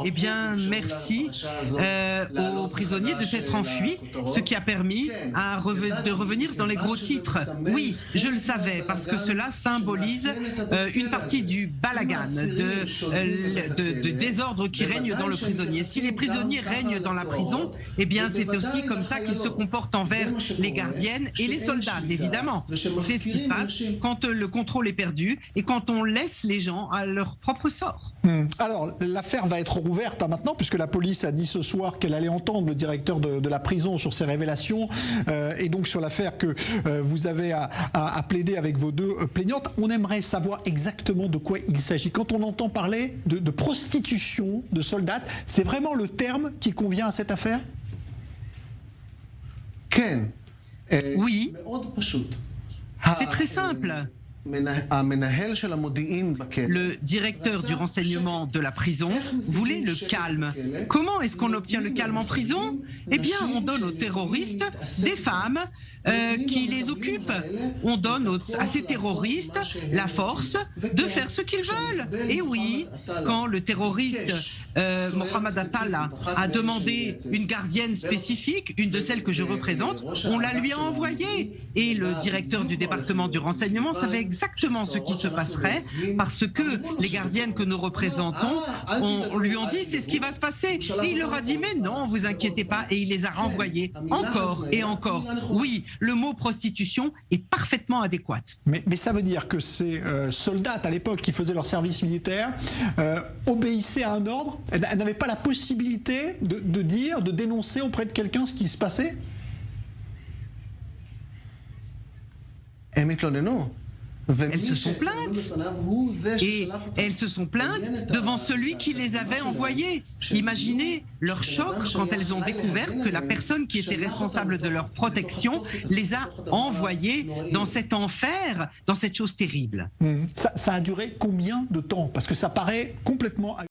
Eh bien, merci aux prisonniers de s'être enfuis, ce qui a permis de revenir dans les gros titres. Oui, je le savais, parce que cela symbolise une partie du balagan, de désordre qui règne dans le prisonnier. Si les prisonniers règnent dans la prison, eh bien, c'est aussi comme ça qu'ils se comportent envers les gardiennes et les soldats, évidemment. C'est ce qui se passe quand le contrôle est perdu et quand on laisse les gens à leur propre sort. Alors, l'affaire va être rouverte maintenant, puisque la police a dit ce soir qu'elle allait entendre le directeur de la prison sur ces révélations et donc sur l'affaire que vous avez à plaider avec vos deux plaignantes. On aimerait savoir exactement de quoi il s'agit. Quand on entend parler de prostitution de soldats, c'est vraiment le terme qui convient à cette affaire? Oui, c'est très simple. Le directeur du renseignement de la prison voulait le calme. Comment est-ce qu'on obtient le calme en prison? Eh bien, on donne aux terroristes des femmes qui les occupent. On donne à ces terroristes la force de faire ce qu'ils veulent. Et oui, quand le terroriste Mohamed Atallah a demandé une gardienne spécifique, une de celles que je représente, on la lui a envoyée. Et le directeur du département du renseignement savait exactement ce qui se passerait parce que les gardiennes que nous représentons, on lui a dit c'est ce qui va se passer. Et il leur a dit mais non, vous inquiétez pas. Et il les a renvoyés encore et encore. Oui, le mot prostitution est parfaitement adéquat. Mais ça veut dire que ces soldats à l'époque qui faisaient leur service militaire obéissaient à un ordre? Elles n'avaient pas la possibilité de dire, de dénoncer auprès de quelqu'un ce qui se passait? Elles se sont plaintes et elles se sont plaintes devant celui qui les avait envoyées. Imaginez leur choc quand elles ont découvert que la personne qui était responsable de leur protection les a envoyées dans cet enfer, dans cette chose terrible. Ça a duré combien de temps? Parce que ça paraît complètement...